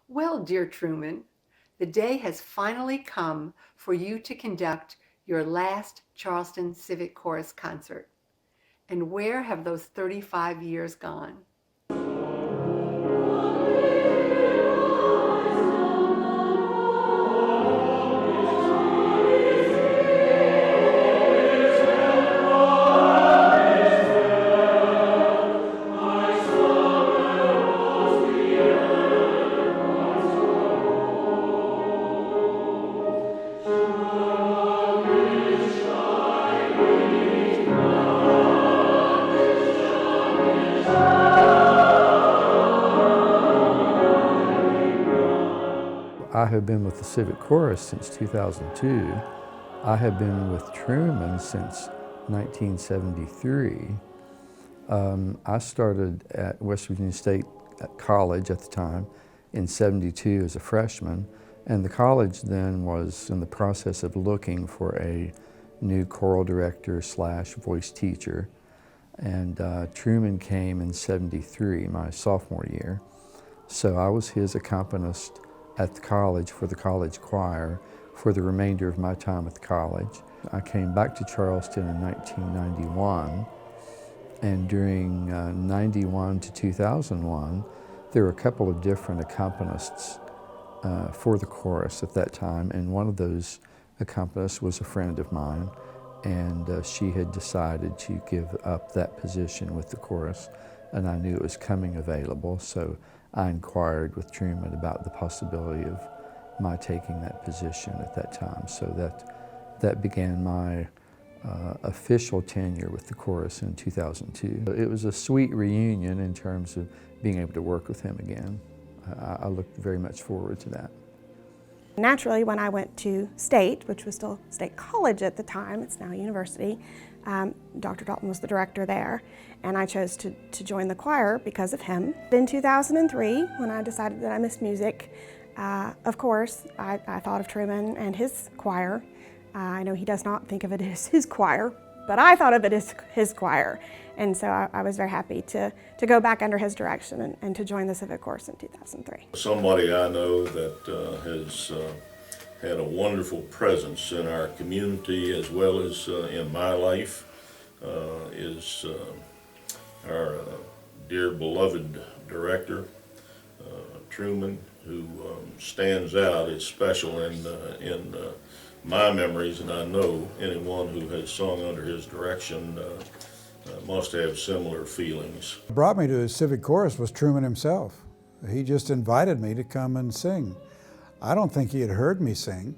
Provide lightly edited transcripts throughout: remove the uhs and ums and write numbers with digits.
Well, dear Truman, the day has finally come for you to conduct your last Charleston Civic Chorus concert. And where have those 35 years gone? I have been with the Civic Chorus since 2002. I have been with Truman since 1973. I started at West Virginia State College at the time in '72 as a freshman, and the college then was in the process of looking for a new choral director / voice teacher. And Truman came in '73, my sophomore year. So I was his accompanist at the college for the college choir for the remainder of my time at the college. I came back to Charleston in 1991, and during 91 to 2001, there were a couple of different accompanists for the chorus at that time, and one of those accompanists was a friend of mine, and she had decided to give up that position with the chorus, and I knew it was coming available, so I inquired with Truman about the possibility of my taking that position at that time. So that began my official tenure with the chorus in 2002. It was a sweet reunion in terms of being able to work with him again. I looked very much forward to that. Naturally, when I went to State, which was still State College at the time, it's now a university, Dr. Dalton was the director there, and I chose to join the choir because of him. In 2003, when I decided that I missed music, of course, I thought of Truman and his choir. I know he does not think of it as his choir, but I thought of it as his choir. And so I was very happy to go back under his direction and to join the Civic Chorus in 2003. Somebody I know that has had a wonderful presence in our community as well as in my life is our dear beloved director, Truman, who stands out as special in my memories, and I know anyone who has sung under his direction must have similar feelings. What brought me to his Civic Chorus was Truman himself. He just invited me to come and sing. I don't think he had heard me sing.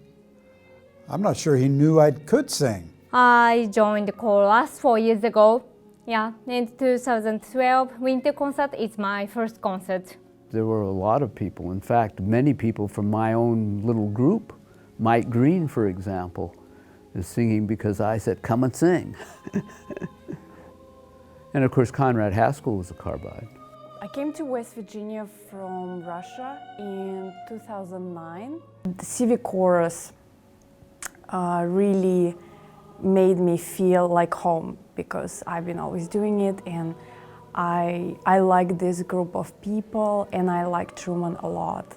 I'm not sure he knew I could sing. I joined the chorus 4 years ago. Yeah, in 2012, winter concert is my first concert. There were a lot of people, in fact, many people from my own little group. Mike Green, for example, is singing because I said, come and sing. And of course, Conrad Haskell was a carbide. I came to West Virginia from Russia in 2009. The Civic Chorus really made me feel like home because I've been always doing it, and I like this group of people, and I like Truman a lot,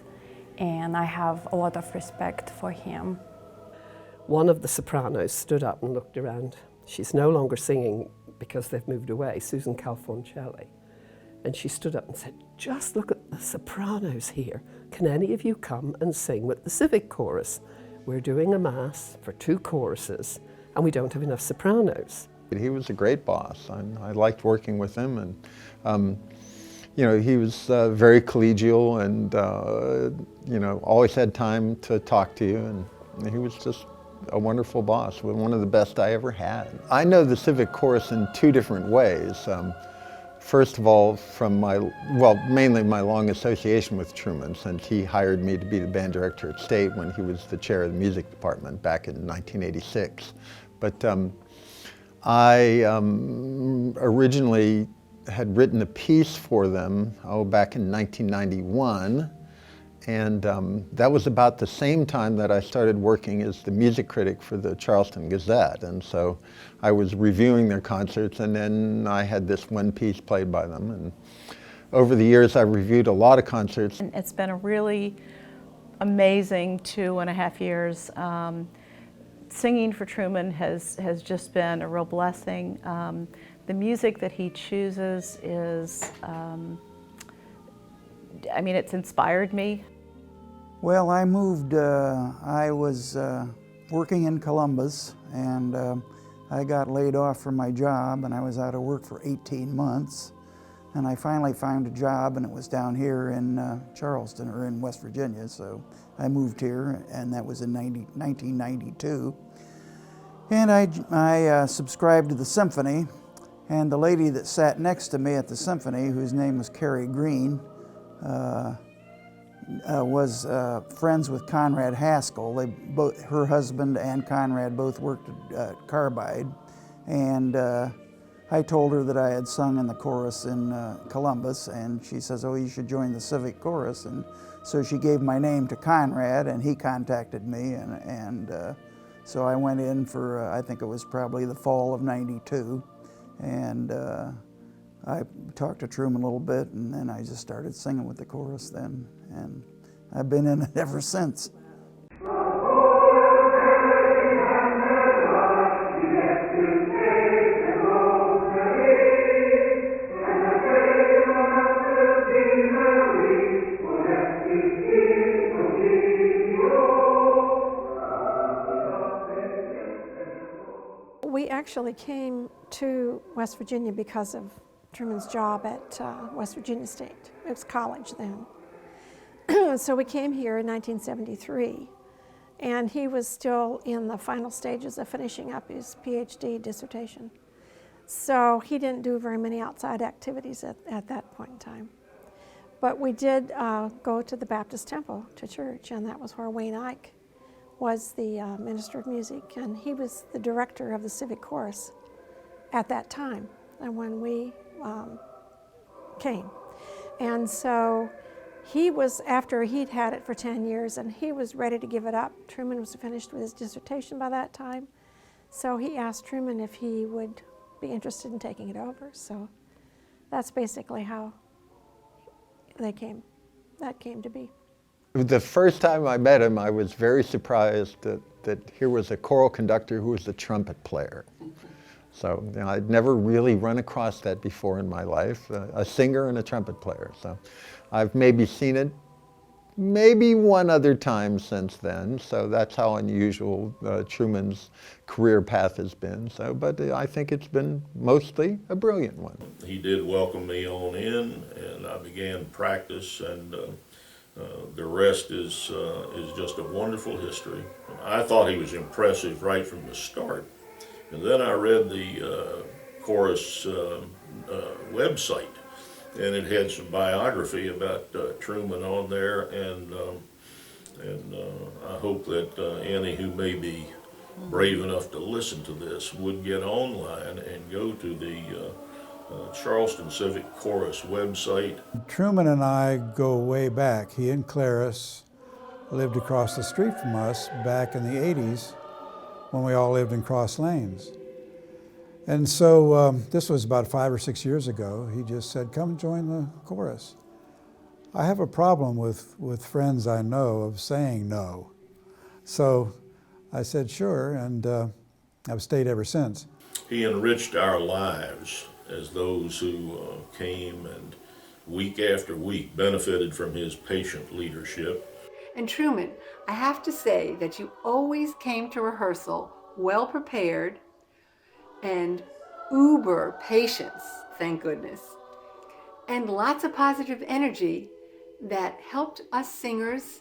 and I have a lot of respect for him. One of the sopranos stood up and looked around. She's no longer singing because they've moved away, Susan Calfoncelli. And she stood up and said, just look at the sopranos here. Can any of you come and sing with the Civic Chorus? We're doing a mass for 2 choruses, and we don't have enough sopranos. He was a great boss. I liked working with him, and you know, he was very collegial, and you know, always had time to talk to you, and he was just a wonderful boss, one of the best I ever had. I know the Civic Chorus in 2 different ways. First of all, from mainly my long association with Truman, since he hired me to be the band director at State when he was the chair of the music department back in 1986. But I originally had written a piece for them, back in 1991, and that was about the same time that I started working as the music critic for the Charleston Gazette, and so I was reviewing their concerts, and then I had this one piece played by them, and over the years, I've reviewed a lot of concerts. It's been a really amazing 2.5 years. Singing for Truman has just been a real blessing. The music that he chooses is, I mean, it's inspired me. Well, I moved, I was working in Columbus, and I got laid off from my job, and I was out of work for 18 months. And I finally found a job, and it was down here in Charleston, or in West Virginia, so I moved here, and that was in 1992. And I subscribed to the symphony, and the lady that sat next to me at the symphony, whose name was Carrie Green, was friends with Conrad Haskell. Her husband and Conrad both worked at Carbide, and I told her that I had sung in the chorus in Columbus, and she says, "Oh, you should join the Civic Chorus." And so she gave my name to Conrad, and he contacted me, and so I went in for, I think it was probably the fall of '92, and I talked to Truman a little bit, and then I just started singing with the chorus then, and I've been in it ever since. We actually came to West Virginia because of Truman's job at West Virginia State. It was college then. So we came here in 1973, and he was still in the final stages of finishing up his PhD dissertation. So he didn't do very many outside activities at that point in time. But we did go to the Baptist Temple, to church, and that was where Wayne Ike was the minister of music, and he was the director of the Civic Chorus at that time, and when we came. And so he was, after he'd had it for 10 years, and he was ready to give it up. Truman was finished with his dissertation by that time, so he asked Truman if he would be interested in taking it over. So that's basically how that came to be. The first time I met him, I was very surprised that here was a choral conductor who was a trumpet player. So you know, I'd never really run across that before in my life, a singer and a trumpet player. So I've maybe seen it maybe one other time since then. So that's how unusual Truman's career path has been. So, but I think it's been mostly a brilliant one. He did welcome me on in, and I began practice, and the rest is just a wonderful history. I thought he was impressive right from the start. And then I read the chorus website, and it had some biography about Truman on there, and I hope that any who may be brave enough to listen to this would get online and go to the Charleston Civic Chorus website. Truman and I go way back. He and Clarice lived across the street from us back in the 80s when we all lived in Cross Lanes. And so this was about 5 or 6 years ago. He just said, "Come join the chorus." I have a problem with friends I know of saying no. So I said, sure, and I've stayed ever since. He enriched our lives as those who came and week after week benefited from his patient leadership. And Truman, I have to say that you always came to rehearsal well prepared and uber patience, thank goodness, and lots of positive energy that helped us singers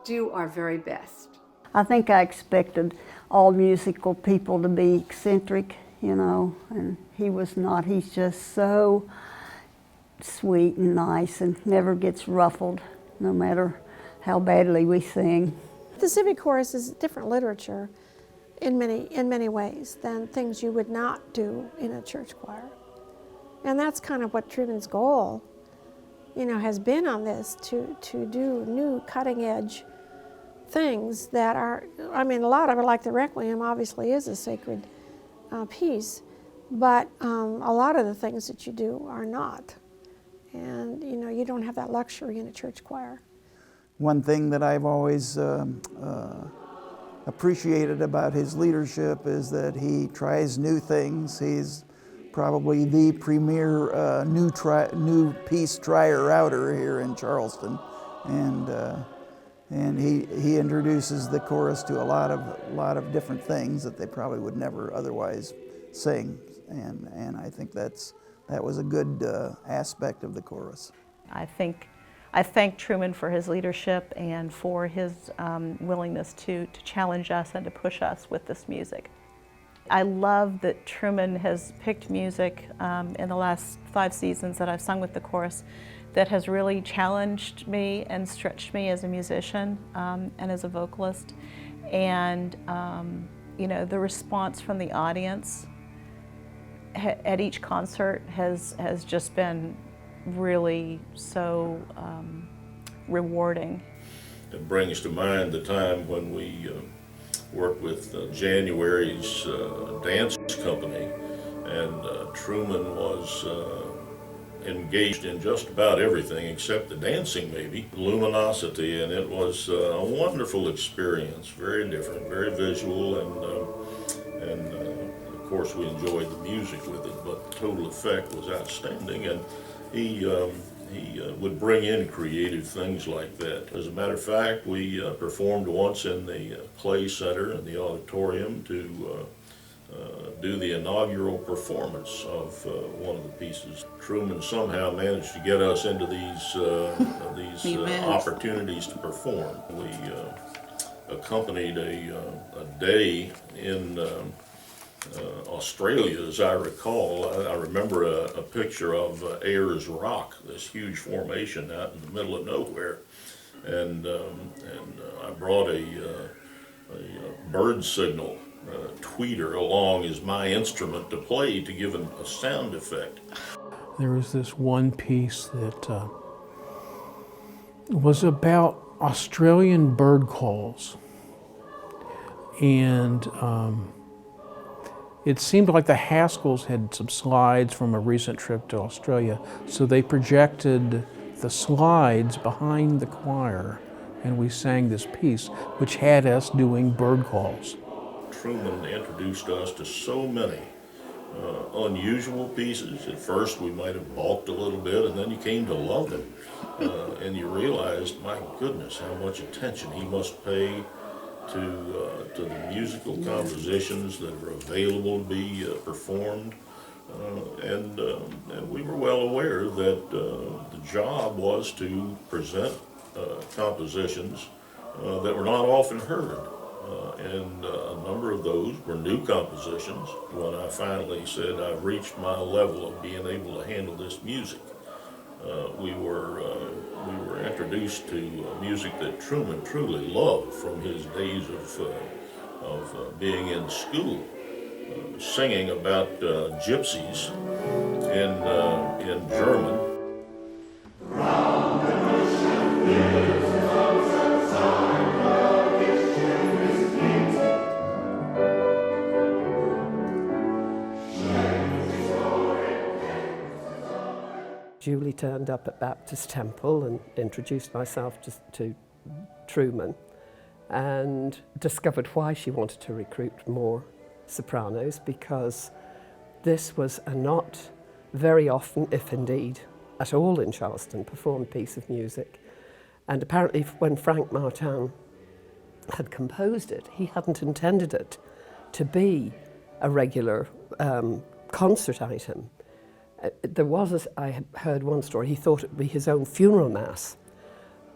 do our very best. I think I expected all musical people to be eccentric, you know, and he was not. He's just so sweet and nice and never gets ruffled, no matter how badly we sing. The Civic Chorus is different literature in many ways than things you would not do in a church choir. And that's kind of what Truman's goal, you know, has been on this, to do new cutting-edge things that are, I mean, a lot of it, like the Requiem, obviously is a sacred piece, but a lot of the things that you do are not. And you know, you don't have that luxury in a church choir. One thing that I've always appreciated about his leadership is that he tries new things. He's probably the premier new piece trier-outer here in Charleston, and he introduces the chorus to a lot of different things that they probably would never otherwise sing, and I think that was a good aspect of the chorus. I thank Truman for his leadership and for his willingness to challenge us and to push us with this music. I love that Truman has picked music in the last 5 seasons that I've sung with the chorus that has really challenged me and stretched me as a musician and as a vocalist. And you know, the response from the audience at each concert has just been really so rewarding. It brings to mind the time when we worked with January's dance company, and Truman was engaged in just about everything except the dancing, maybe. Luminosity, and it was a wonderful experience, very different, very visual, and of course we enjoyed the music with it, but the total effect was outstanding, and he would bring in creative things like that. As a matter of fact, we performed once in the Clay Center in the auditorium to do the inaugural performance of one of the pieces. Truman somehow managed to get us into these opportunities to perform. We accompanied a day in Australia, as I recall. I remember a picture of Ayers Rock, this huge formation out in the middle of nowhere, and I brought a bird signal tweeter along as my instrument to play to give him a sound effect. There was this one piece that was about Australian bird calls, and it seemed like the Haskells had some slides from a recent trip to Australia, so they projected the slides behind the choir, and we sang this piece, which had us doing bird calls. Truman introduced us to so many unusual pieces. At first we might have balked a little bit, and then you came to love them, and you realized, my goodness, how much attention he must pay to the musical compositions that are available to be performed, and we were well aware that the job was to present compositions that were not often heard, and a number of those were new compositions. When I finally said I've reached my level of being able to handle this music, we were introduced to music that Truman truly loved from his days of being in school, singing about gypsies in German. Julie turned up at Baptist Temple and introduced myself to Truman, and discovered why she wanted to recruit more sopranos, because this was a not very often, if indeed at all in Charleston, performed piece of music. And apparently when Frank Martin had composed it, he hadn't intended it to be a regular concert item. There was, I heard one story, he thought it would be his own funeral mass,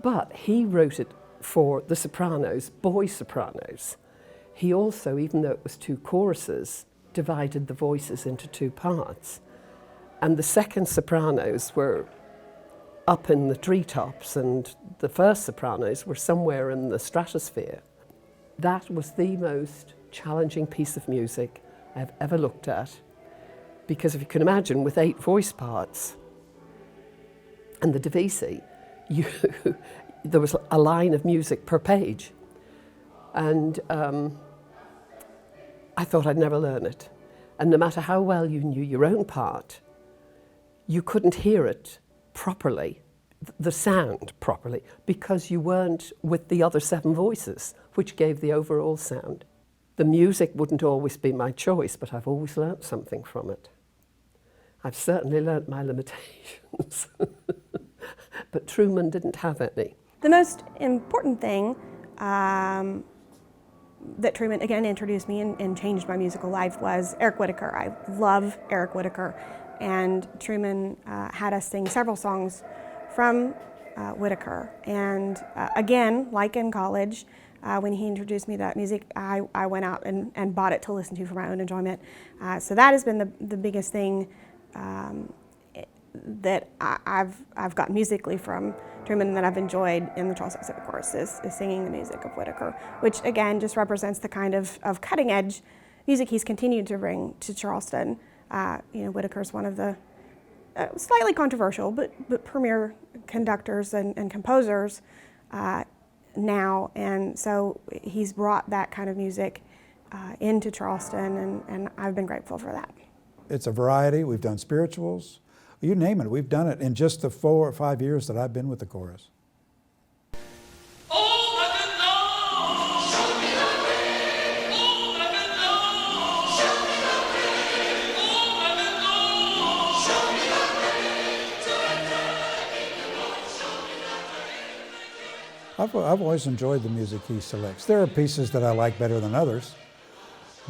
but he wrote it for the sopranos, boy sopranos. He also, even though it was 2 choruses, divided the voices into 2 parts. And the second sopranos were up in the treetops, and the first sopranos were somewhere in the stratosphere. That was the most challenging piece of music I've ever looked at, because if you can imagine, with 8 voice parts and the divisi, there was a line of music per page. And I thought I'd never learn it. And no matter how well you knew your own part, you couldn't hear it properly, the sound properly, because you weren't with the other 7 voices, which gave the overall sound. The music wouldn't always be my choice, but I've always learnt something from it. I've certainly learnt my limitations, but Truman didn't have any. The most important thing that Truman, again, introduced me and changed my musical life was Eric Whitacre. I love Eric Whitacre, and Truman had us sing several songs from Whitacre. And again, like in college, when he introduced me to that music, I went out and bought it to listen to for my own enjoyment. So that has been the biggest thing that I've got musically from Truman that I've enjoyed in the Charleston Civic Chorus is singing the music of Whitacre, which again just represents the kind of cutting edge music he's continued to bring to Charleston. Whitacre's one of the slightly controversial but premier conductors and composers now, and so he's brought that kind of music into Charleston, and I've been grateful for that. It's a variety. We've done spirituals. You name it, we've done it in just the 4 or 5 years that I've been with the chorus. I've always enjoyed the music he selects. There are pieces that I like better than others,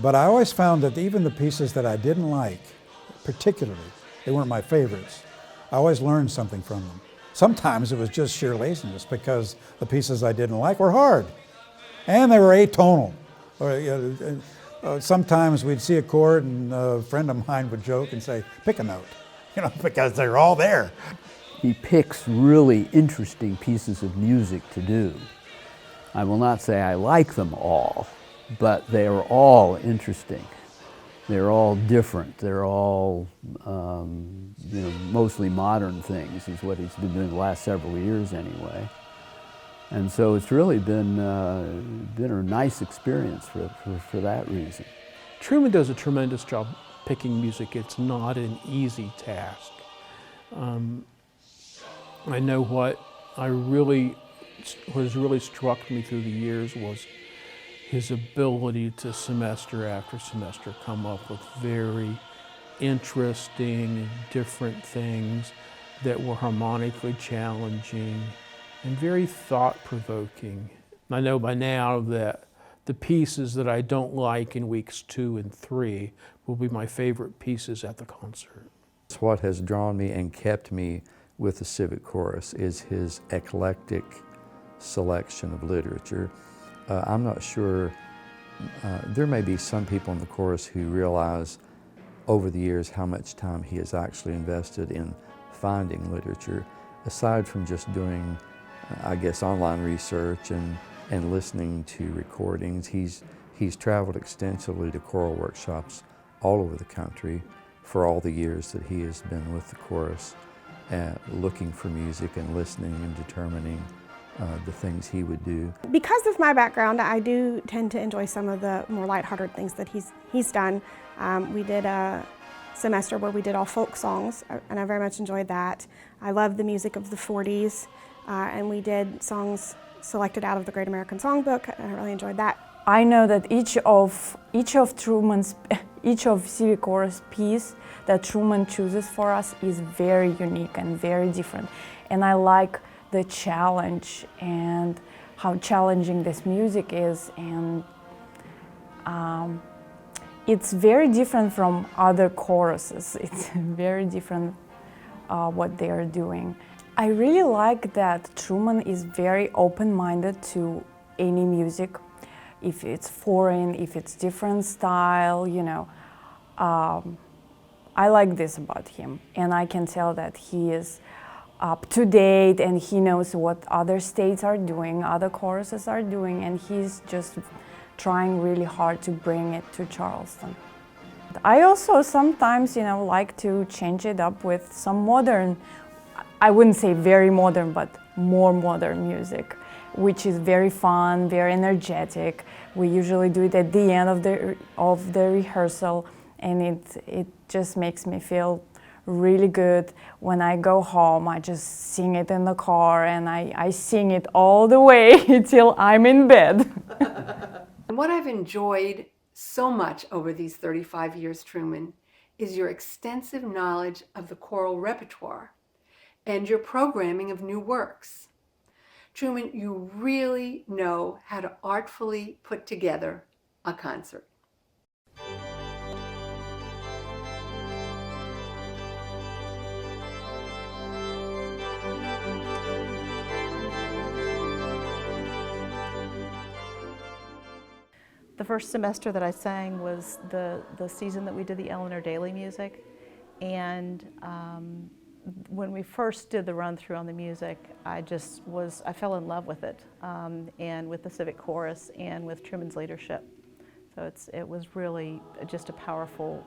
but I always found that even the pieces that I didn't like, particularly, they weren't my favorites, I always learned something from them. Sometimes it was just sheer laziness because the pieces I didn't like were hard and they were atonal. Sometimes we'd see a chord and a friend of mine would joke and say, pick a note, because they're all there. He picks really interesting pieces of music to do. I will not say I like them all, but they are all interesting. They're all different. They're all, mostly modern things is what he's been doing the last several years anyway. And so it's really been a nice experience for that reason. Truman does a tremendous job picking music. It's not an easy task. I know what has really struck me through the years was his ability to semester after semester come up with very interesting, different things that were harmonically challenging and very thought-provoking. I know by now that the pieces that I don't like in weeks 2 and 3 will be my favorite pieces at the concert. It's what has drawn me and kept me with the Civic Chorus is his eclectic selection of literature. I'm not sure, there may be some people in the chorus who realize over the years how much time he has actually invested in finding literature, aside from just doing, online research and listening to recordings. He's traveled extensively to choral workshops all over the country for all the years that he has been with the chorus, looking for music and listening and determining the things he would do. Because of my background, I do tend to enjoy some of the more lighthearted things that he's done. We did a semester where we did all folk songs, and I very much enjoyed that. I love the music of the 40s, and we did songs selected out of the Great American Songbook, and I really enjoyed that. I know that each of Civic Chorus piece that Truman chooses for us is very unique and very different, and I like the challenge and how challenging this music is, and it's very different from other choruses. It's very different what they are doing. I really like that Truman is very open-minded to any music, if it's foreign, if it's different style, I like this about him, and I can tell that he is up to date and he knows what other states are doing, other choruses are doing, and he's just trying really hard to bring it to Charleston. I also sometimes, like to change it up with some modern, I wouldn't say very modern, but more modern music, which is very fun, very energetic. We usually do it at the end of the rehearsal, and it just makes me feel really good. When I go home, I just sing it in the car, and I sing it all the way till I'm in bed. And what I've enjoyed so much over these 35 years, Truman, is your extensive knowledge of the choral repertoire and your programming of new works. Truman, you really know how to artfully put together a concert. The first semester that I sang was the season that we did the Eleanor Daly music, and when we first did the run-through on the music, I fell in love with it, and with the Civic Chorus and with Truman's leadership. So it was really just a powerful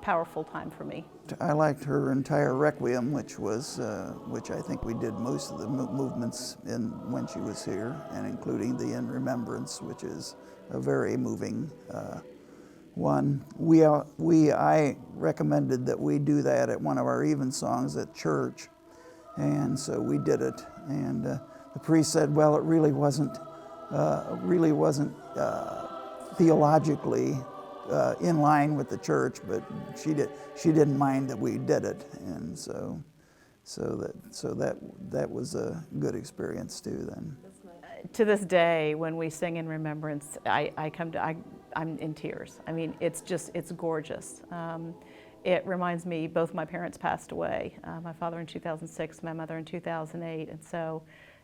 time for me. I liked her entire Requiem, which I think we did most of the movements when she was here, and including the In Remembrance, which is a very moving one. I recommended that we do that at one of our evensongs at church, and so we did it. And the priest said, "Well, it really wasn't theologically in line with the church, but she didn't mind that we did it," and so that was a good experience too. Then. To this day, when we sing In Remembrance, I'm in tears. I mean, it's gorgeous. It reminds me, both my parents passed away, my father in 2006, my mother in 2008, and so,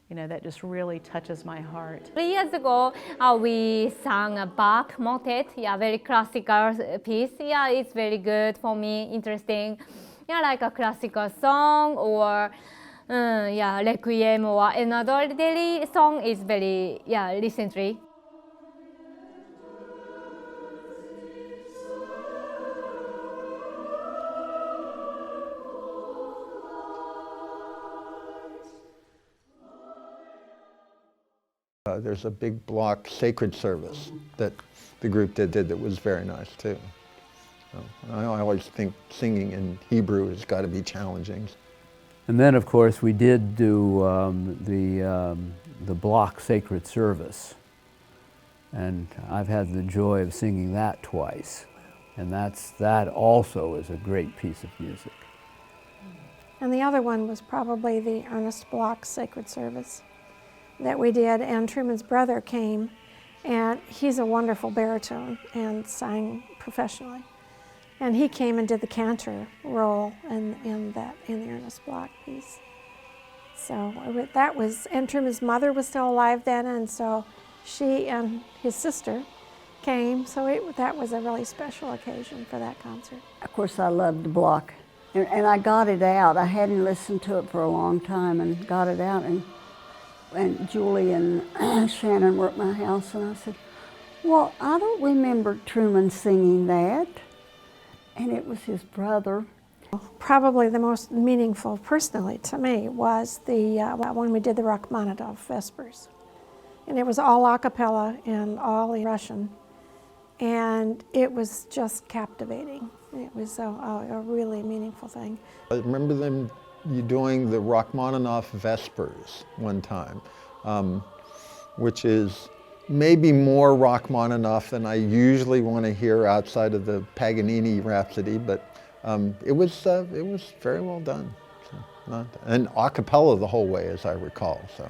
that just really touches my heart. 3 years ago, we sang a Bach motet, very classical piece. It's very good for me, interesting. Like a classical song or Requiem or another daily song is very, recently. There's a big block sacred service that the group did that was very nice too. So I always think singing in Hebrew has got to be challenging. And then, of course, we did do the block sacred service, and I've had the joy of singing that twice, and that also is a great piece of music. And the other one was probably the Ernest Bloch Sacred Service that we did, and Truman's brother came, and he's a wonderful baritone and sang professionally. And he came and did the cantor role in the Ernest Bloch piece. So that was, and Truman's mother was still alive then, and so she and his sister came, so that was a really special occasion for that concert. Of course, I loved Bloch, and I got it out. I hadn't listened to it for a long time, and got it out, and Julie and Shannon were at my house, and I said, "Well, I don't remember Truman singing that." And it was his brother. Probably the most meaningful, personally to me, was when we did the Rachmaninoff Vespers. And it was all a cappella and all in Russian. And it was just captivating. It was a really meaningful thing. I remember you doing the Rachmaninoff Vespers one time, which is maybe more Rachmaninoff than I usually want to hear outside of the Paganini Rhapsody, but it was very well done. So and a cappella the whole way, as I recall. So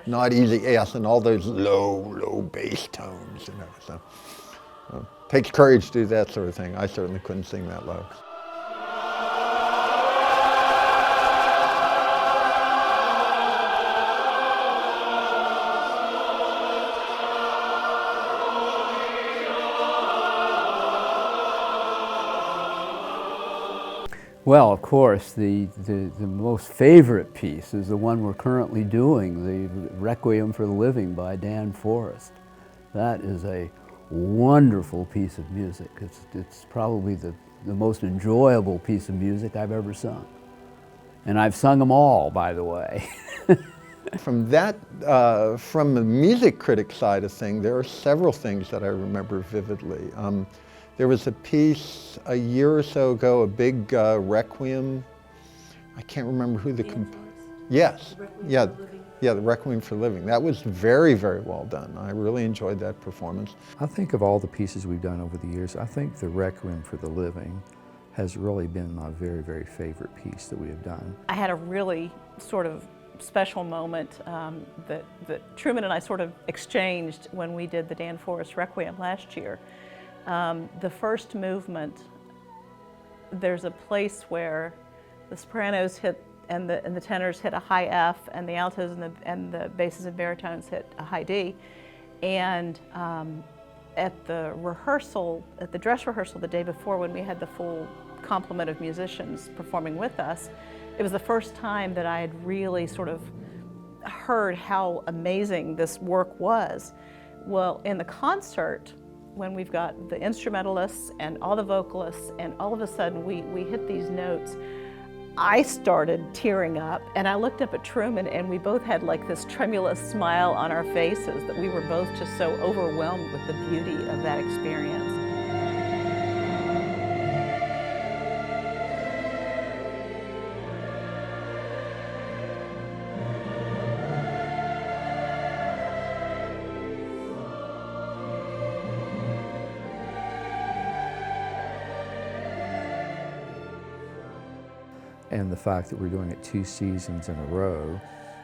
not easy, yes, and all those low bass tones, So takes courage to do that sort of thing. I certainly couldn't sing that low. Well, of course, the most favorite piece is the one we're currently doing, the Requiem for the Living by Dan Forrest. That is a wonderful piece of music. It's probably the most enjoyable piece of music I've ever sung. And I've sung them all, by the way. From the music critic side of things, there are several things that I remember vividly. There was a piece a year or so ago, a big requiem. I can't remember who the yes, yeah, the Requiem for Living. That was very, very well done. I really enjoyed that performance. I think of all the pieces we've done over the years, I think the Requiem for the Living has really been my very, very favorite piece that we have done. I had a really sort of special moment that Truman and I sort of exchanged when we did the Dan Forrest Requiem last year. The first movement, there's a place where the sopranos hit and the tenors hit a high F, and the altos and the basses and baritones hit a high D. And at the rehearsal, at the dress rehearsal the day before, when we had the full complement of musicians performing with us, it was the first time that I had really sort of heard how amazing this work was. Well, in the concert, when we've got the instrumentalists and all the vocalists, and all of a sudden we hit these notes, I started tearing up, and I looked up at Truman, and we both had like this tremulous smile on our faces that we were both just so overwhelmed with the beauty of that experience. And the fact that we're doing it 2 seasons in a row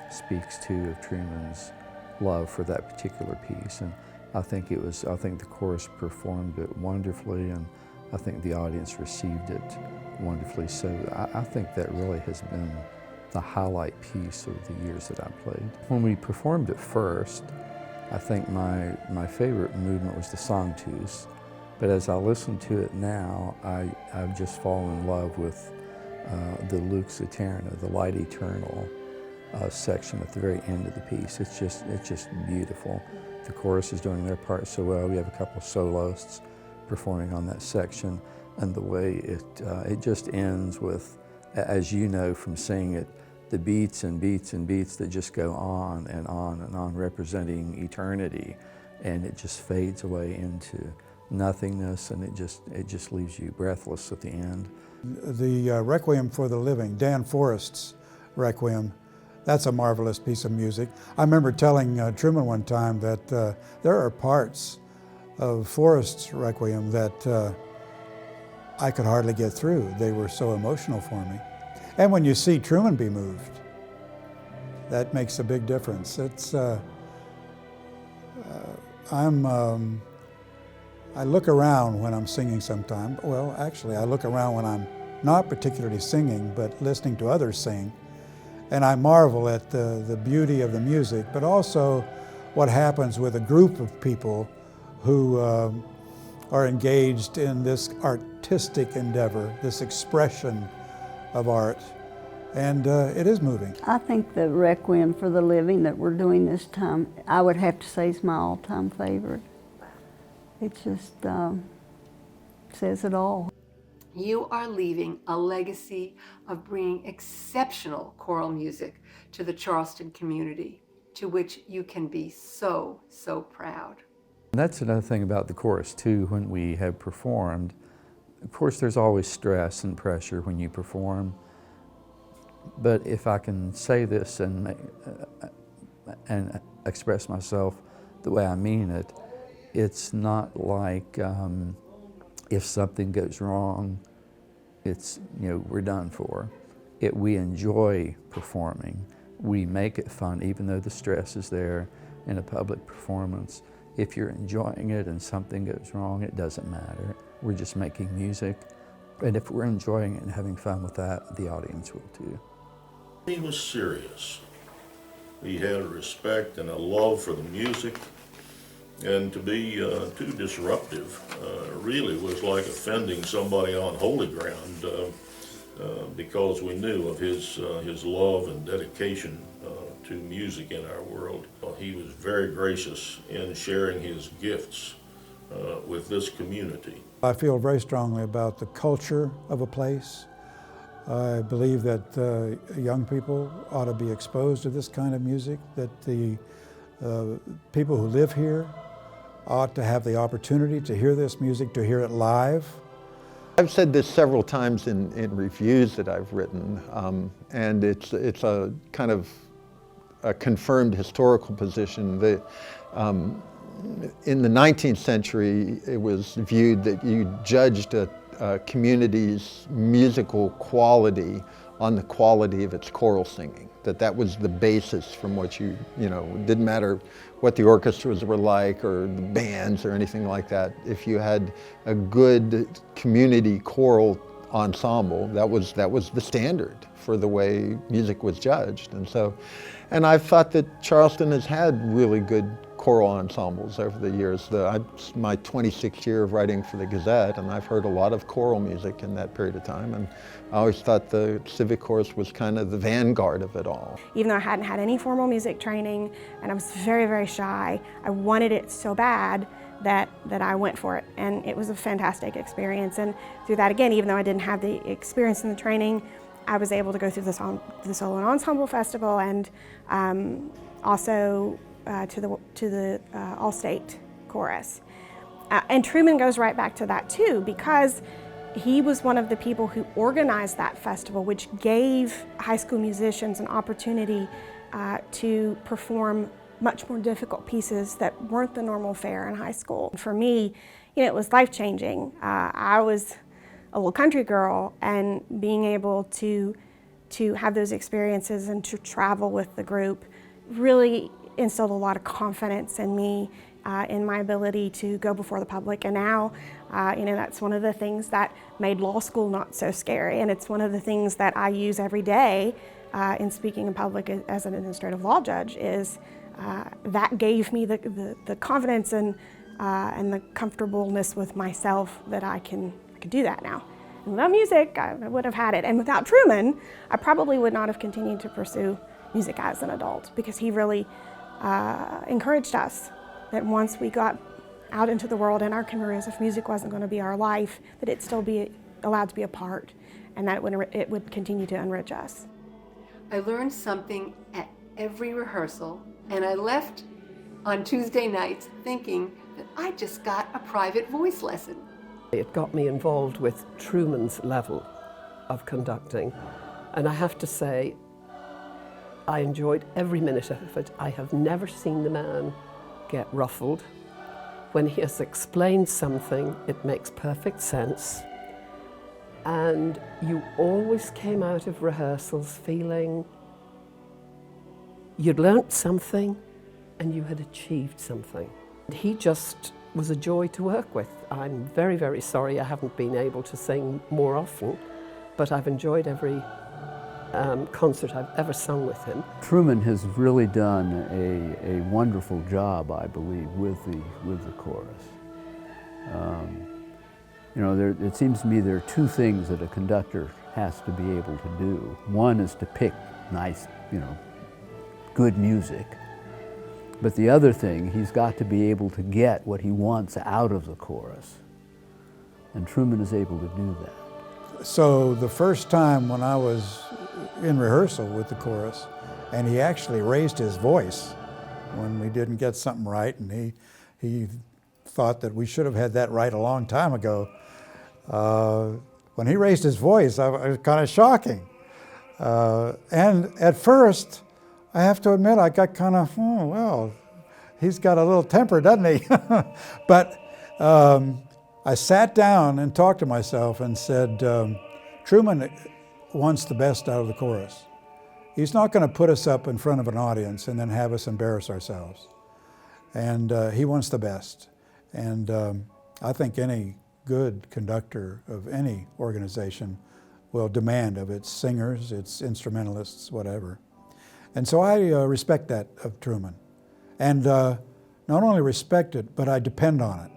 speaks too of Truman's love for that particular piece. And I think the chorus performed it wonderfully, and I think the audience received it wonderfully. So I think that really has been the highlight piece of the years that I played. When we performed it first, I think my favorite movement was the Song Tous. But as I listen to it now, I've just fallen in love with the Lux Eterna, the Light Eternal section at the very end of the piece. It's just beautiful. The chorus is doing their part so well. We have a couple of soloists performing on that section, and the way it just ends with, as you know from seeing it, the beats and beats and beats that just go on and on and on, representing eternity, and it just fades away into nothingness, and it just leaves you breathless at the end. The Requiem for the Living, Dan Forrest's Requiem, that's a marvelous piece of music. I remember telling Truman one time that there are parts of Forrest's Requiem that I could hardly get through. They were so emotional for me. And when you see Truman be moved, that makes a big difference. It's, I look around when I'm singing sometimes. Well, actually, I look around when I'm not particularly singing, but listening to others sing. And I marvel at the beauty of the music, but also what happens with a group of people who are engaged in this artistic endeavor, this expression of art. And it is moving. I think the Requiem for the Living that we're doing this time, I would have to say is my all-time favorite. It just says it all. You are leaving a legacy of bringing exceptional choral music to the Charleston community, to which you can be so, so proud. And that's another thing about the chorus too. When we have performed, of course there's always stress and pressure when you perform, but if I can say this and express myself the way I mean it, it's not like if something goes wrong, it's, we're done for. We enjoy performing. We make it fun, even though the stress is there in a public performance. If you're enjoying it and something goes wrong, it doesn't matter. We're just making music. And if we're enjoying it and having fun with that, the audience will too. He was serious. He had a respect and a love for the music. And to be too disruptive really was like offending somebody on holy ground because we knew of his love and dedication to music in our world. He was very gracious in sharing his gifts with this community. I feel very strongly about the culture of a place. I believe that young people ought to be exposed to this kind of music, that the people who live here ought to have the opportunity to hear this music, to hear it live. I've said this several times in reviews that I've written, and it's a kind of a confirmed historical position that in the 19th century it was viewed that you judged a community's musical quality on the quality of its choral singing, that was the basis from which it didn't matter what the orchestras were like or the bands or anything like that. If you had a good community choral ensemble, that was the standard for the way music was judged. And I've thought that Charleston has had really good choral ensembles over the years. It's my 26th year of writing for the Gazette, and I've heard a lot of choral music in that period of time. And I always thought the Civic Chorus was kind of the vanguard of it all. Even though I hadn't had any formal music training and I was very, very shy, I wanted it so bad that I went for it. And it was a fantastic experience. And through that, again, even though I didn't have the experience in the training, I was able to go through the Solo and Ensemble Festival and also to the All-State Chorus. And Truman goes right back to that too, because he was one of the people who organized that festival, which gave high school musicians an opportunity to perform much more difficult pieces that weren't the normal fare in high school. For me, it was life-changing. I was a little country girl, and being able to have those experiences and to travel with the group really instilled a lot of confidence in me, in my ability to go before the public. And now, that's one of the things that made law school not so scary. And it's one of the things that I use every day in speaking in public as an administrative law judge, is that gave me the confidence and the comfortableness with myself that I can do that now. And without music, I would have had it. And without Truman, I probably would not have continued to pursue music as an adult, because he really encouraged us that once we got out into the world in our careers, if music wasn't going to be our life, that it'd still be allowed to be a part, and that it would continue to enrich us. I learned something at every rehearsal, and I left on Tuesday nights thinking that I just got a private voice lesson. It got me involved with Truman's level of conducting, and I have to say, I enjoyed every minute of it. I have never seen the man get ruffled. When he has explained something, it makes perfect sense. And you always came out of rehearsals feeling you'd learnt something and you had achieved something. He just was a joy to work with. I'm very, very sorry I haven't been able to sing more often, but I've enjoyed every concert I've ever sung with him. Truman has really done a wonderful job, I believe, with the chorus. It seems to me there are two things that a conductor has to be able to do. One is to pick nice, good music. But the other thing, he's got to be able to get what he wants out of the chorus. And Truman is able to do that. So the first time when I was in rehearsal with the chorus, and he actually raised his voice when we didn't get something right, and he thought that we should have had that right a long time ago. When he raised his voice, it was kind of shocking. And at first, I have to admit, I got kind of, well, he's got a little temper, doesn't he? But I sat down and talked to myself and said, Truman wants the best out of the chorus. He's not going to put us up in front of an audience and then have us embarrass ourselves. And he wants the best. And I think any good conductor of any organization will demand of its singers, its instrumentalists, whatever. And so I respect that of Truman. And not only respect it, but I depend on it.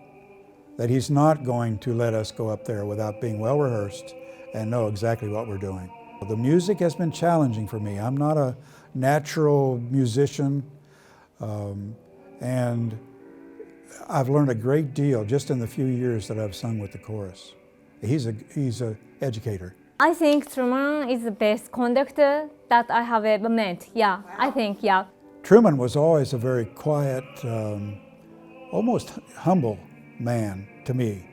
That he's not going to let us go up there without being well rehearsed and know exactly what we're doing. The music has been challenging for me. I'm not a natural musician, and I've learned a great deal just in the few years that I've sung with the chorus. He's an educator. I think Truman is the best conductor that I have ever met. Yeah, I think, yeah. Truman was always a very quiet, almost humble man to me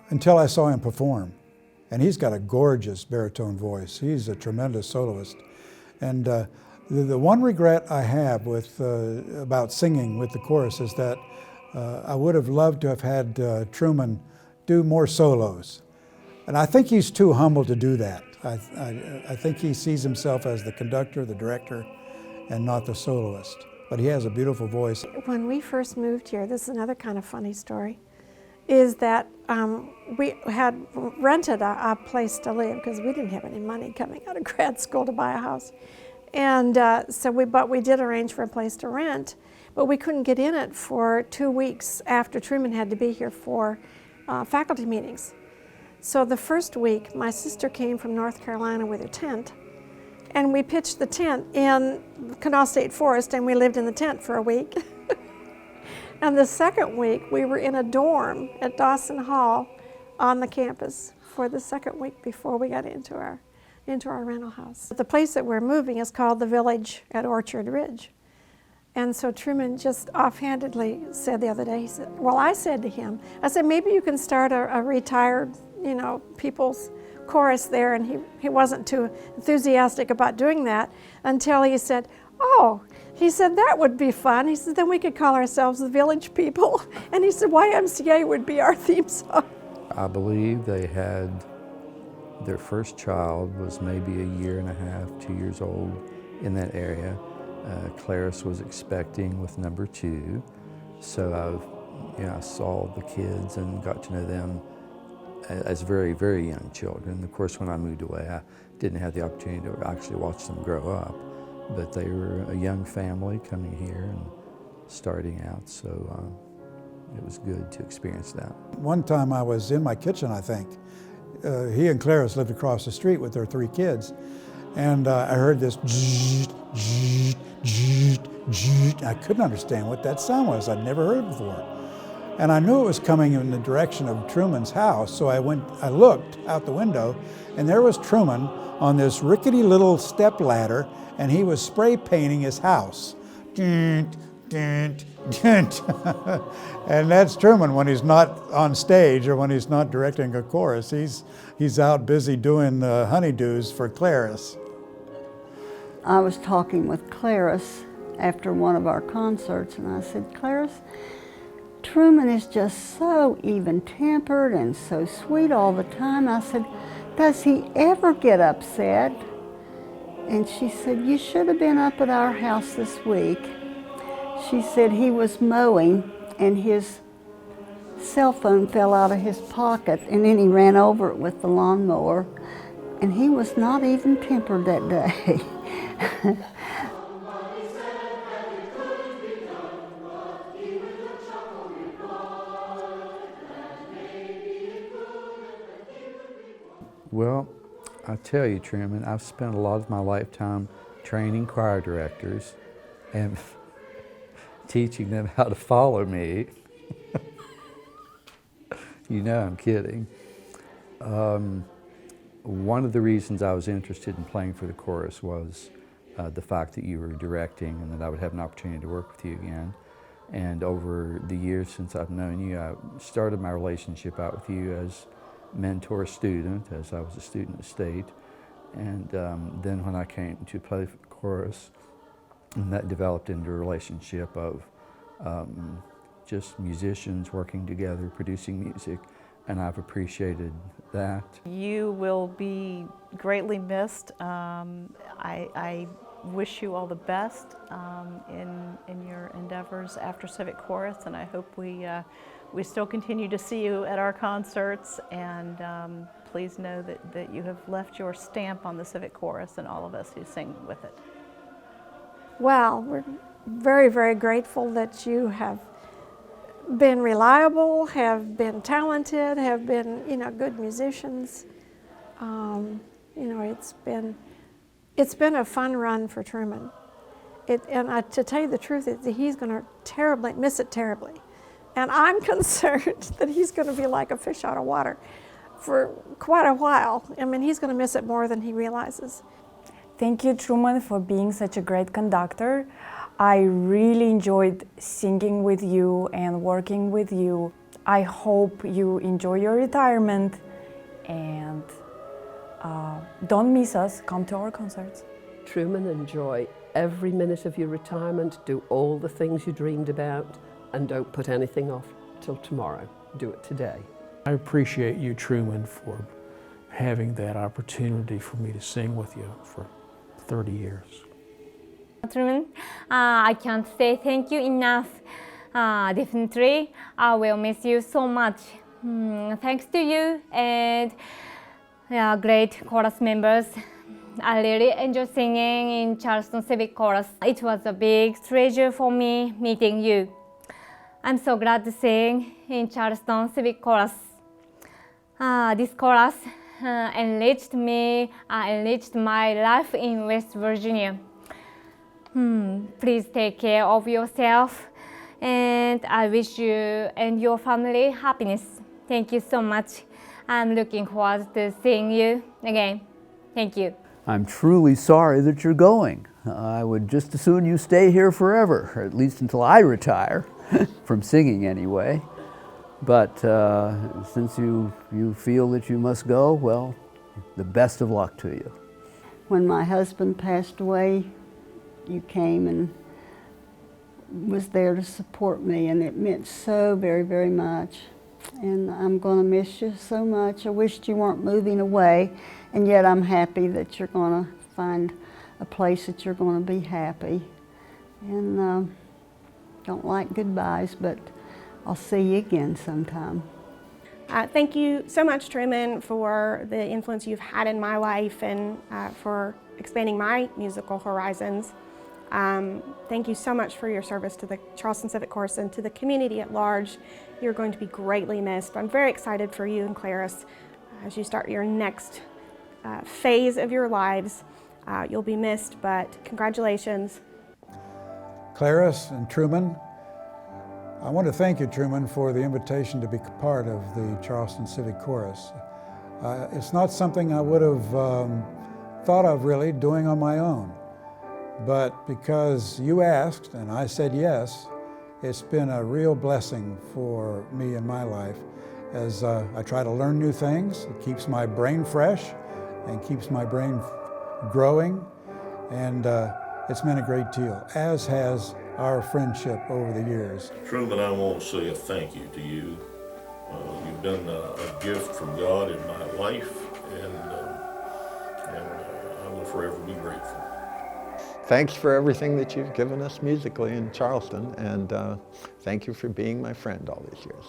until I saw him perform. And he's got a gorgeous baritone voice. He's a tremendous soloist. And the one regret I have about singing with the chorus is that I would have loved to have had Truman do more solos. And I think he's too humble to do that. I think he sees himself as the conductor, the director, and not the soloist. But he has a beautiful voice. When we first moved here, this is another kind of funny story, is that we had rented a place to live because we didn't have any money coming out of grad school to buy a house. And but we did arrange for a place to rent, but we couldn't get in it for 2 weeks after Truman had to be here for faculty meetings. So the first week, my sister came from North Carolina with her tent, and we pitched the tent in Canal State Forest, and we lived in the tent for a week. And the second week, we were in a dorm at Dawson Hall on the campus for the second week before we got into our rental house. The place that we're moving is called the Village at Orchard Ridge. And so Truman just offhandedly said the other day, he said, well, I said to him, I said, maybe you can start a retired, people's chorus there, and he wasn't too enthusiastic about doing that until he said, oh, he said, that would be fun. He said, then we could call ourselves the Village People. And he said, YMCA would be our theme song. I believe they had their first child was maybe 1.5 years, 2 years old in that area. Clarice was expecting with number 2. So I saw the kids and got to know them as very, very young children. Of course, when I moved away, I didn't have the opportunity to actually watch them grow up. But they were a young family coming here and starting out, so it was good to experience that. One time I was in my kitchen, I think. He and Clarice lived across the street with their 3 kids, and I heard this zzz, zzz, zzz, zzz. I couldn't understand what that sound was. I'd never heard it before. And I knew it was coming in the direction of Truman's house, so I looked out the window, and there was Truman on this rickety little step ladder, and he was spray painting his house. And that's Truman when he's not on stage or when he's not directing a chorus. He's out busy doing honeydews for Clarice. I was talking with Clarice after one of our concerts, and I said, Clarice, Truman is just so even-tempered and so sweet all the time. I said, does he ever get upset? And she said, you should have been up at our house this week. She said he was mowing and his cell phone fell out of his pocket, and then he ran over it with the lawnmower, and he was not even-tempered that day. Well, I tell you, Truman, I've spent a lot of my lifetime training choir directors and teaching them how to follow me. You know I'm kidding. One of the reasons I was interested in playing for the chorus was the fact that you were directing and that I would have an opportunity to work with you again. And over the years since I've known you, I started my relationship out with you as mentor-student, as I was a student at State. And then when I came to play for the chorus, and that developed into a relationship of just musicians working together, producing music, and I've appreciated that. You will be greatly missed. I wish you all the best in your endeavors after Civic Chorus, and I hope we still continue to see you at our concerts, and please know that you have left your stamp on the Civic Chorus and all of us who sing with it. Well, we're very, very grateful that you have been reliable, have been talented, have been, good musicians. It's been a fun run for Truman. To tell you the truth, he's going to miss it terribly. And I'm concerned that he's going to be like a fish out of water for quite a while. I mean, he's going to miss it more than he realizes. Thank you, Truman, for being such a great conductor. I really enjoyed singing with you and working with you. I hope you enjoy your retirement and don't miss us. Come to our concerts. Truman, enjoy every minute of your retirement. Do all the things you dreamed about and don't put anything off till tomorrow. Do it today. I appreciate you, Truman, for having that opportunity for me to sing with you for 30 years. Truman, I can't say thank you enough. Definitely, I will miss you so much. Thanks to you and great chorus members. I really enjoy singing in Charleston Civic Chorus. It was a big treasure for me meeting you. I'm so glad to sing in Charleston Civic Chorus. This chorus enriched me, enriched my life in West Virginia. Please take care of yourself, and I wish you and your family happiness. Thank you so much. I'm looking forward to seeing you again. Thank you. I'm truly sorry that you're going. I would just as soon you stay here forever, or at least until I retire, from singing anyway. But since you feel that you must go, well, the best of luck to you. When my husband passed away, you came and was there to support me, and it meant so very, very much. And I'm going to miss you so much. I wished you weren't moving away, and yet I'm happy that you're going to find a place that you're going to be happy. And don't like goodbyes, but I'll see you again sometime. Thank you so much, Truman, for the influence you've had in my life and for expanding my musical horizons. Thank you so much for your service to the Charleston Civic Chorus and to the community at large. You're going to be greatly missed. I'm very excited for you and Clarice as you start your next phase of your lives. You'll be missed, but congratulations. Clarice and Truman, I want to thank you, Truman, for the invitation to be part of the Charleston Civic Chorus. It's not something I would have thought of really doing on my own, but because you asked and I said yes, it's been a real blessing for me in my life as I try to learn new things. It keeps my brain fresh and keeps my brain growing, and it's meant a great deal, as has our friendship over the years. Truman, I want to say a thank you to you. You've been a gift from God in my life, and I will forever be grateful. Thanks for everything that you've given us musically in Charleston, and thank you for being my friend all these years.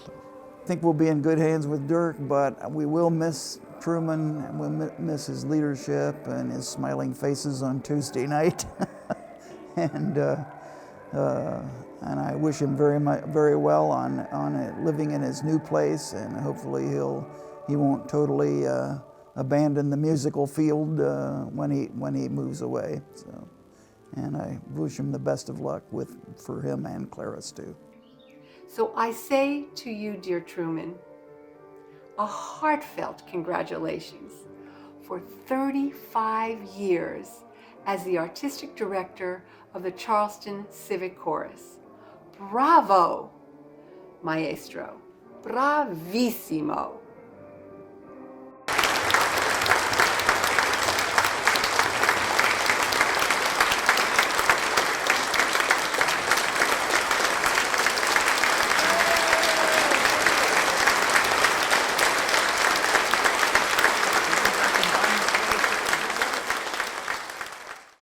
I think we'll be in good hands with Dirk, but we will miss Truman, and we'll miss his leadership and his smiling faces on Tuesday night. And I wish him very well on living in his new place, and hopefully he won't totally abandon the musical field when he moves away. So, and I wish him the best of luck for him and Clarice too. So I say to you, dear Truman, a heartfelt congratulations for 35 years as the artistic director of the Charleston Civic Chorus. Bravo, maestro. Bravissimo.